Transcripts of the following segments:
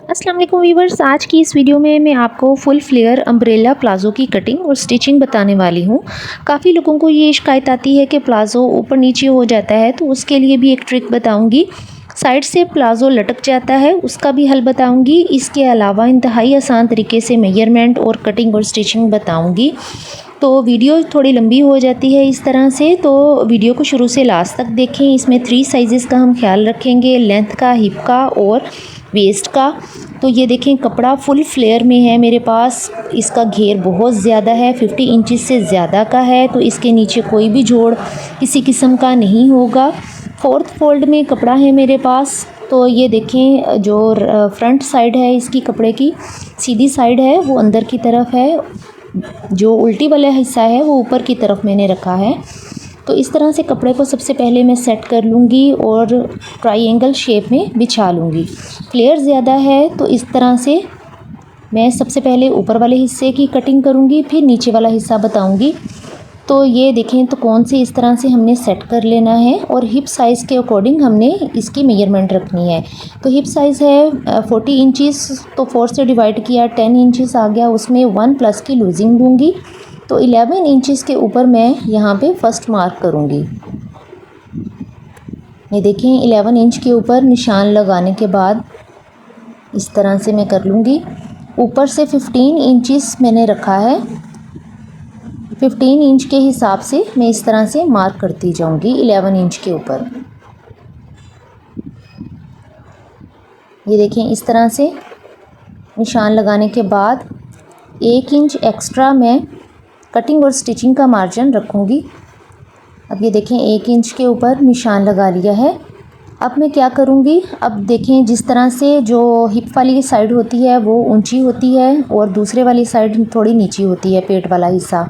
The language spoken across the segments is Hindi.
अस्सलाम वालेकुम वीवर्स, आज की इस वीडियो में मैं आपको फुल फ्लेयर अम्ब्रेला प्लाज़ो की कटिंग और स्टिचिंग बताने वाली हूँ। काफ़ी लोगों को ये शिकायत आती है कि प्लाज़ो ऊपर नीचे हो जाता है, तो उसके लिए भी एक ट्रिक बताऊँगी। साइड से प्लाज़ो लटक जाता है, उसका भी हल बताऊँगी। इसके अलावा इंतहाई आसान तरीके से मेजरमेंट और कटिंग और स्टिचिंग बताऊँगी। तो वीडियो थोड़ी लंबी हो जाती है इस तरह से, तो वीडियो को शुरू से लास्ट तक देखें। इसमें 3 साइज़ेस का हम ख्याल रखेंगे, लेंथ का, हिप का और वेस्ट का। तो ये देखें, कपड़ा फुल फ्लेयर में है मेरे पास। इसका घेर बहुत ज़्यादा है, 50 इंचेस से ज़्यादा का है, तो इसके नीचे कोई भी जोड़ किसी किस्म का नहीं होगा। 4th फोल्ड में कपड़ा है मेरे पास। तो ये देखें, जो फ्रंट साइड है इसकी कपड़े की सीधी साइड है वो अंदर की तरफ है, जो उल्टी वाला हिस्सा है वो ऊपर की तरफ मैंने रखा है। तो इस तरह से कपड़े को सबसे पहले मैं सेट कर लूँगी और ट्रायंगल शेप में बिछा लूँगी। फ्लेयर ज़्यादा है तो इस तरह से मैं सबसे पहले ऊपर वाले हिस्से की कटिंग करूँगी, फिर नीचे वाला हिस्सा बताऊँगी। तो ये देखें, तो कौन से इस तरह से हमने सेट कर लेना है और हिप साइज़ के अकॉर्डिंग हमने इसकी मेजरमेंट रखनी है। तो हिप साइज़ है 40 इंचेस, तो 4 से डिवाइड किया 10 इंचेस आ गया, उसमें 1 प्लस की लूजिंग दूँगी। तो 11 इंचेस के ऊपर मैं यहाँ पे फर्स्ट मार्क करूँगी। ये देखें, 11 इंच के ऊपर निशान लगाने के बाद इस तरह से मैं कर लूँगी। ऊपर से 15 इंचेस मैंने रखा है, 15 इंच के हिसाब से मैं इस तरह से मार्क करती जाऊँगी 11 इंच के ऊपर। ये देखें, इस तरह से निशान लगाने के बाद 1 इंच एक्स्ट्रा मैं कटिंग और स्टिचिंग का मार्जिन रखूँगी। अब ये देखें, 1 इंच के ऊपर निशान लगा लिया है। अब मैं क्या करूँगी, अब देखें, जिस तरह से जो हिप वाली साइड होती है वो ऊंची होती है और दूसरे वाली साइड थोड़ी नीची होती है, पेट वाला हिस्सा।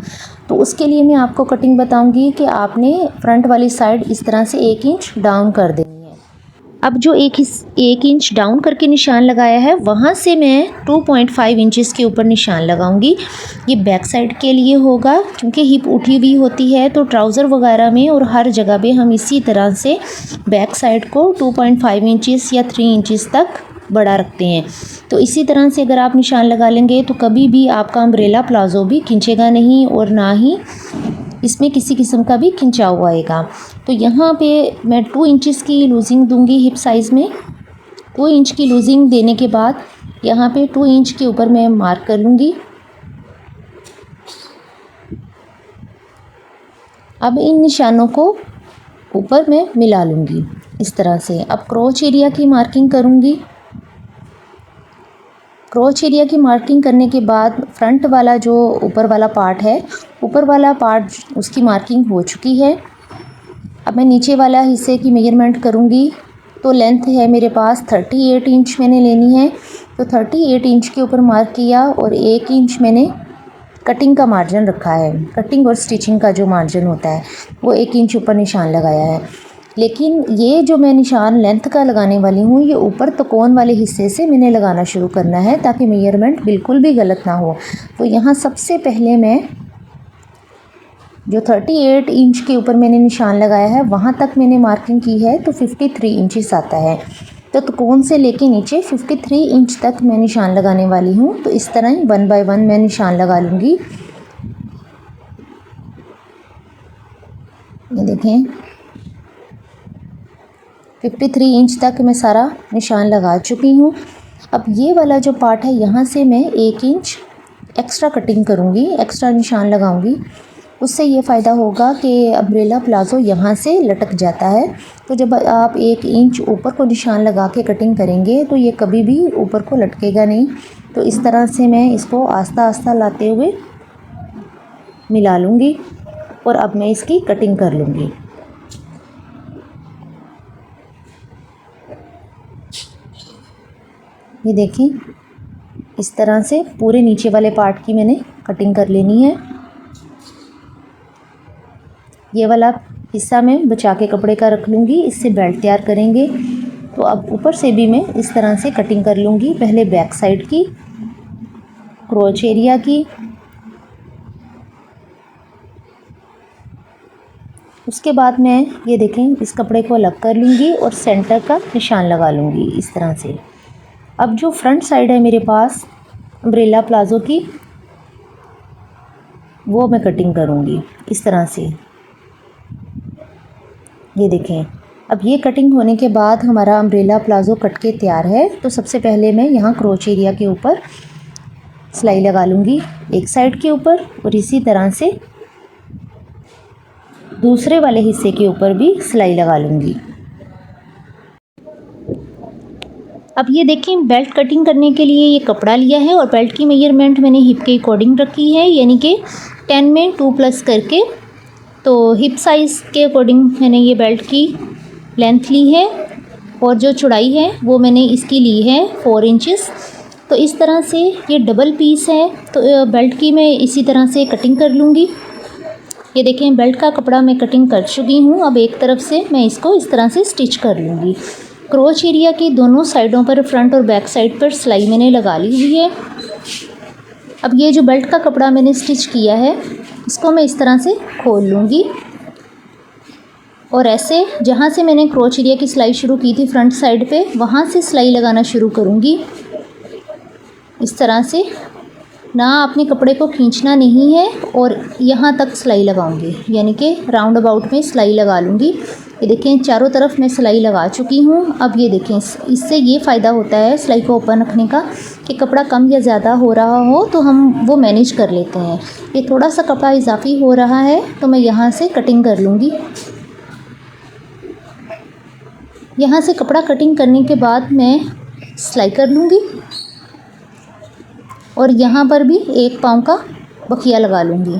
तो उसके लिए मैं आपको कटिंग बताऊँगी कि आपने फ्रंट वाली साइड इस तरह से 1 इंच डाउन कर देनी है। अब जो 1 इंच डाउन करके निशान लगाया है, वहाँ से मैं 2.5 इंचेस के ऊपर निशान लगाऊंगी। ये बैक साइड के लिए होगा, क्योंकि हिप उठी हुई होती है, तो ट्राउज़र वगैरह में और हर जगह पे हम इसी तरह से बैक साइड को 2.5 इंचेस या 3 इंचेस तक बड़ा रखते हैं। तो इसी तरह से अगर आप निशान लगा लेंगे तो कभी भी आपका अम्ब्रेला प्लाज़ो भी खिंचेगा नहीं और ना ही इसमें किसी किस्म का भी खिंचाव आएगा। तो यहाँ पे मैं 2 इंचेस की लूजिंग दूंगी हिप साइज़ में। 2 इंच की लूजिंग देने के बाद यहाँ पे 2 इंच के ऊपर मैं मार्क कर लूँगी। अब इन निशानों को ऊपर मैं मिला लूँगी इस तरह से। अब क्रोच एरिया की मार्किंग करूँगी। क्रोच एरिया की मार्किंग करने के बाद फ्रंट वाला जो ऊपर वाला पार्ट है, ऊपर वाला पार्ट उसकी मार्किंग हो चुकी है। अब मैं नीचे वाला हिस्से की मेजरमेंट करूँगी। तो लेंथ है मेरे पास 38 इंच मैंने लेनी है। तो 38 इंच के ऊपर मार्क किया और 1 इंच मैंने कटिंग का मार्जिन रखा है। कटिंग और स्टिचिंग का जो मार्जिन होता है वो 1 इंच ऊपर निशान लगाया है। लेकिन ये जो मैं निशान लेंथ का लगाने वाली हूँ, ये ऊपर तकोन वाले हिस्से से मैंने लगाना शुरू करना है, ताकि मेजरमेंट बिल्कुल भी गलत ना हो। तो यहाँ सबसे पहले मैं जो 38 इंच के ऊपर मैंने निशान लगाया है वहाँ तक मैंने मार्किंग की है, तो 53 इंचेस आता है। तो तकोन से लेके नीचे 53 इंच तक मैं निशान लगाने वाली हूँ। तो इस तरह 1 बाय 1 मैं निशान लगा लूँगी। ये देखें, 53 इंच तक मैं सारा निशान लगा चुकी हूँ। अब ये वाला जो पार्ट है, यहाँ से मैं 1 इंच एक्स्ट्रा कटिंग करूँगी, एक्स्ट्रा निशान लगाऊँगी। उससे ये फ़ायदा होगा कि अम्ब्रेला प्लाज़ो यहाँ से लटक जाता है। तो जब आप 1 इंच ऊपर को निशान लगा के कटिंग करेंगे तो ये कभी भी ऊपर को लटकेगा नहीं। तो इस तरह से मैं इसको आस्ता आस्ता लाते हुए मिला लूँगी और अब मैं इसकी कटिंग कर लूँगी। ये देखें, इस तरह से पूरे नीचे वाले पार्ट की मैंने कटिंग कर लेनी है। ये वाला हिस्सा मैं बचा के कपड़े का रख लूँगी, इससे बेल्ट तैयार करेंगे। तो अब ऊपर से भी मैं इस तरह से कटिंग कर लूँगी, पहले बैक साइड की, क्रोच एरिया की, उसके बाद मैं ये देखें इस कपड़े को अलग कर लूँगी और सेंटर का निशान लगा लूँगी इस तरह से। अब जो फ्रंट साइड है मेरे पास अम्ब्रेला प्लाज़ो की, वो मैं कटिंग करूँगी इस तरह से। ये देखें, अब ये कटिंग होने के बाद हमारा अम्ब्रेला प्लाज़ो कट के तैयार है। तो सबसे पहले मैं यहाँ क्रोच एरिया के ऊपर सिलाई लगा लूँगी एक साइड के ऊपर, और इसी तरह से दूसरे वाले हिस्से के ऊपर भी सिलाई लगा लूँगी। अब ये देखें, बेल्ट कटिंग करने के लिए ये कपड़ा लिया है और बेल्ट की मेजरमेंट मैंने हिप के अकॉर्डिंग रखी है, यानी कि 10 में 2 प्लस करके। तो हिप साइज़ के अकॉर्डिंग मैंने ये बेल्ट की लेंथ ली है, और जो चौड़ाई है वो मैंने इसकी ली है 4 इंचेस। तो इस तरह से ये डबल पीस है, तो बेल्ट की मैं इसी तरह से कटिंग कर लूँगी। ये देखें, बेल्ट का कपड़ा मैं कटिंग कर चुकी हूँ। अब एक तरफ से मैं इसको इस तरह से स्टिच कर लूँगी। क्रोच एरिया की दोनों साइडों पर, फ्रंट और बैक साइड पर सिलाई मैंने लगा ली हुई है। अब ये जो बेल्ट का कपड़ा मैंने स्टिच किया है, इसको मैं इस तरह से खोल लूँगी, और ऐसे जहाँ से मैंने क्रोच एरिया की सिलाई शुरू की थी फ्रंट साइड पे, वहाँ से सिलाई लगाना शुरू करूँगी। इस तरह से ना आपने कपड़े को खींचना नहीं है, और यहाँ तक सिलाई लगाऊंगी, यानी कि राउंड अबाउट में सिलाई लगा लूँगी। ये देखें, चारों तरफ मैं सिलाई लगा चुकी हूँ। अब ये देखें, इससे ये फ़ायदा होता है सिलाई को ओपन रखने का कि कपड़ा कम या ज़्यादा हो रहा हो तो हम वो मैनेज कर लेते हैं। ये थोड़ा सा कपड़ा इजाफी हो रहा है तो मैं यहाँ से कटिंग कर लूँगी। यहाँ से कपड़ा कटिंग करने के बाद मैं सिलाई कर लूँगी, और यहाँ पर भी 1 पाँव का बखिया लगा लूँगी।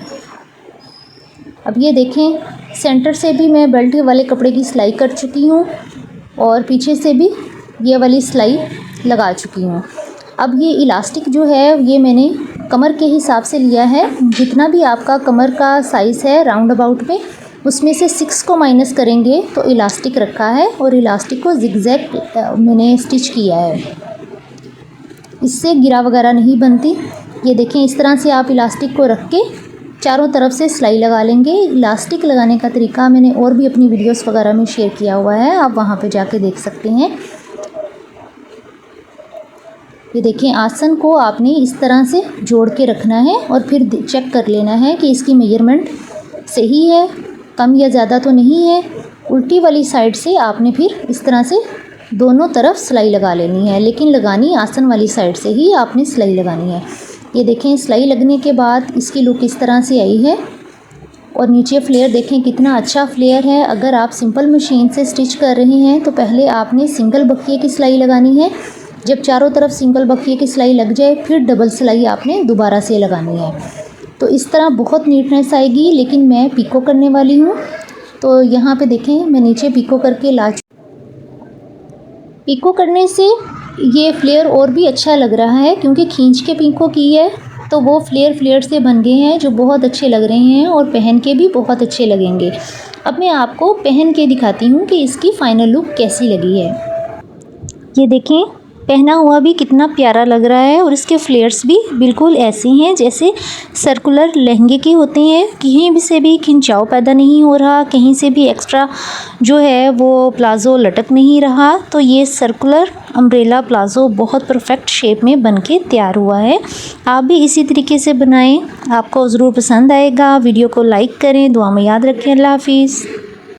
अब ये देखें, सेंटर से भी मैं बेल्ट वाले कपड़े की सिलाई कर चुकी हूँ, और पीछे से भी ये वाली सिलाई लगा चुकी हूँ। अब ये इलास्टिक जो है ये मैंने कमर के हिसाब से लिया है। जितना भी आपका कमर का साइज़ है राउंड अबाउट में, उसमें से 6 को माइनस करेंगे तो इलास्टिक रखा है, और इलास्टिक को जिगजैग मैंने स्टिच किया है, इससे गिरा वगैरह नहीं बनती। ये देखें, इस तरह से आप इलास्टिक को रख के चारों तरफ से सिलाई लगा लेंगे। इलास्टिक लगाने का तरीका मैंने और भी अपनी वीडियोस वगैरह में शेयर किया हुआ है, आप वहाँ पे जाके देख सकते हैं। ये देखें, आसन को आपने इस तरह से जोड़ के रखना है, और फिर चेक कर लेना है कि इसकी मेजरमेंट सही है, कम या ज़्यादा तो नहीं है। उल्टी वाली साइड से आपने फिर इस तरह से दोनों तरफ सिलाई लगा लेनी है, लेकिन लगानी आसन वाली साइड से ही आपने सिलाई लगानी है। ये देखें, सिलाई लगने के बाद इसकी लुक इस तरह से आई है, और नीचे फ्लेयर देखें कितना अच्छा फ्लेयर है। अगर आप सिंपल मशीन से स्टिच कर रहे हैं तो पहले आपने सिंगल बखिए की सिलाई लगानी है। जब चारों तरफ सिंगल बखिए की सिलाई लग जाए, फिर डबल सिलाई आपने दोबारा से लगानी है। तो इस तरह बहुत नीटनेस आएगी। लेकिन मैं पीको करने वाली हूँ, तो यहाँ पे देखें मैं नीचे पीको करके पीको करने से ये फ्लेयर और भी अच्छा लग रहा है, क्योंकि खींच के पीको की है तो वो फ्लेयर से बन गए हैं जो बहुत अच्छे लग रहे हैं, और पहन के भी बहुत अच्छे लगेंगे। अब मैं आपको पहन के दिखाती हूँ कि इसकी फ़ाइनल लुक कैसी लगी है। ये देखें, पहना हुआ भी कितना प्यारा लग रहा है, और इसके फ्लेयर्स भी बिल्कुल ऐसे हैं जैसे सर्कुलर लहंगे के होते हैं। कहीं भी से भी खिंचाव पैदा नहीं हो रहा, कहीं से भी एक्स्ट्रा जो है वो प्लाज़ो लटक नहीं रहा। तो ये सर्कुलर अम्ब्रेला प्लाज़ो बहुत परफेक्ट शेप में बनके तैयार हुआ है। आप भी इसी तरीके से बनाएं, आपको ज़रूर पसंद आएगा। वीडियो को लाइक करें, दुआ में याद रखें। अल्लाह हाफिज़।